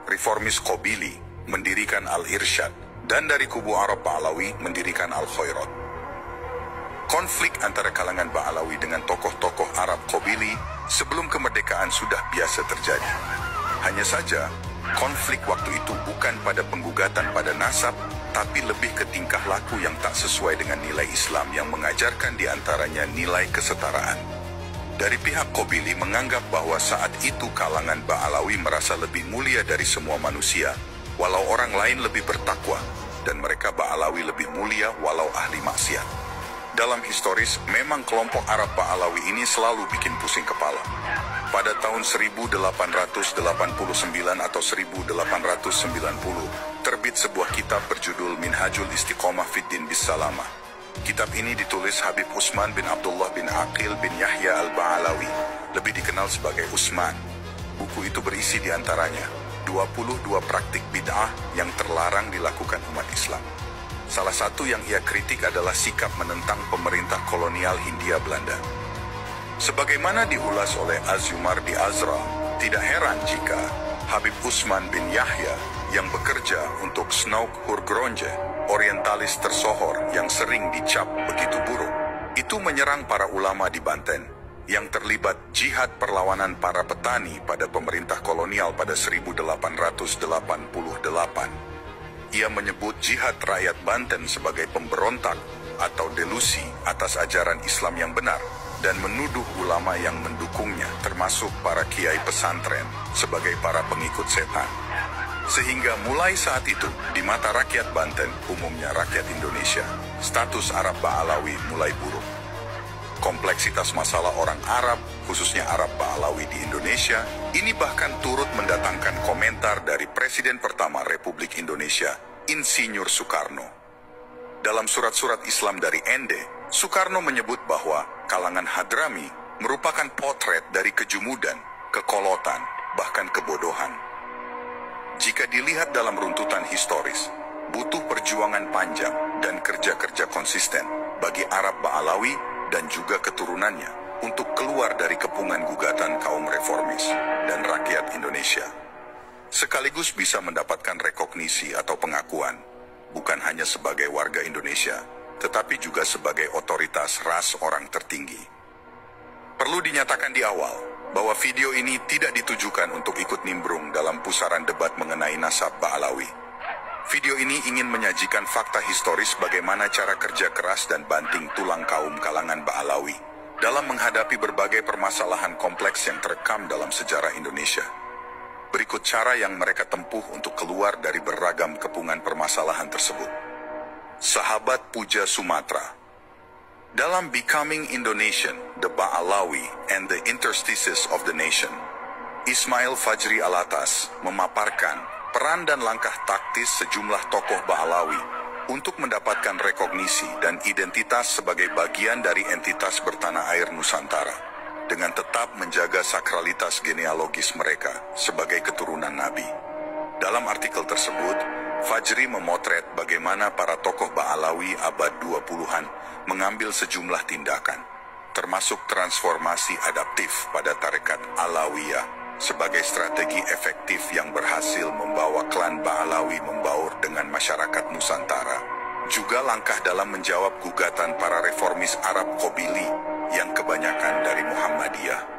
reformis Qabili mendirikan Al-Irsyad, dan dari kubu Arab Ba'alawi mendirikan Al-Khairat. Konflik antara kalangan Ba'alawi dengan tokoh-tokoh Arab Qabili sebelum kemerdekaan sudah biasa terjadi. Hanya saja, konflik waktu itu bukan pada penggugatan pada nasab, tapi lebih ke tingkah laku yang tak sesuai dengan nilai Islam yang mengajarkan di antaranya nilai kesetaraan. Dari pihak Qabili menganggap bahwa saat itu kalangan Ba'alawi merasa lebih mulia dari semua manusia, walau orang lain lebih bertakwa, dan mereka Ba'alawi lebih mulia walau ahli maksiat. Dalam historis, memang kelompok Arab Ba'alawi ini selalu bikin pusing kepala. Pada tahun 1889 atau 1890, terbit sebuah kitab berjudul Minhajul Istiqomah Fiddin Bisalamah. Kitab ini ditulis Habib Utsman bin Abdullah bin Aqil bin Yahya al-Ba'alawi, lebih dikenal sebagai Utsman. Buku itu berisi diantaranya 22 praktik bid'ah yang terlarang dilakukan umat Islam. Salah satu yang ia kritik adalah sikap menentang pemerintah kolonial Hindia Belanda. Sebagaimana diulas oleh Az-Zumardi Azra, tidak heran jika Habib Utsman bin Yahya yang bekerja untuk Snoek Hurgronje, orientalis tersohor yang sering dicap begitu buruk, itu menyerang para ulama di Banten yang terlibat jihad perlawanan para petani pada pemerintah kolonial pada 1888. Ia menyebut jihad rakyat Banten sebagai pemberontak atau delusi atas ajaran Islam yang benar, dan menuduh ulama yang mendukungnya, termasuk para kiai pesantren, sebagai para pengikut setan. Sehingga mulai saat itu, di mata rakyat Banten, umumnya rakyat Indonesia, status Arab Ba'alawi mulai buruk. Kompleksitas masalah orang Arab, khususnya Arab Ba'alawi di Indonesia, ini bahkan turut mendatangkan komentar dari Presiden pertama Republik Indonesia, Insinyur Soekarno. Dalam surat-surat Islam dari Ende, Soekarno menyebut bahwa kalangan Hadrami merupakan potret dari kejumudan, kekolotan, bahkan kebodohan. Jika dilihat dalam runtutan historis, butuh perjuangan panjang dan kerja-kerja konsisten bagi Arab Ba'alawi dan juga keturunannya untuk keluar dari kepungan gugatan kaum reformis dan rakyat Indonesia. Sekaligus bisa mendapatkan rekognisi atau pengakuan, bukan hanya sebagai warga Indonesia, tetapi juga sebagai otoritas ras orang tertinggi. Perlu dinyatakan di awal bahwa video ini tidak ditujukan untuk ikut nimbrung dalam pusaran debat mengenai nasab Ba'alawi. Video ini ingin menyajikan fakta historis bagaimana cara kerja keras dan banting tulang kaum kalangan Ba'alawi dalam menghadapi berbagai permasalahan kompleks yang terekam dalam sejarah Indonesia. Berikut cara yang mereka tempuh untuk keluar dari beragam kepungan permasalahan tersebut. Sahabat Puja Sumatra. Dalam Becoming Indonesian, The Ba'alawi and the Interstices of the Nation, Ismail Fajri Alatas memaparkan peran dan langkah taktis sejumlah tokoh Ba'alawi untuk mendapatkan rekognisi dan identitas sebagai bagian dari entitas bertanah air Nusantara, dengan tetap menjaga sakralitas genealogis mereka sebagai keturunan Nabi. Dalam artikel tersebut, Fajri memotret bagaimana para tokoh Ba'alawi abad 20-an mengambil sejumlah tindakan, termasuk transformasi adaptif pada tarekat Alawiyah, sebagai strategi efektif yang berhasil membawa klan Ba'alawi membaur dengan masyarakat Nusantara. Juga langkah dalam menjawab gugatan para reformis Arab Qabili yang kebanyakan dari Muhammadiyah.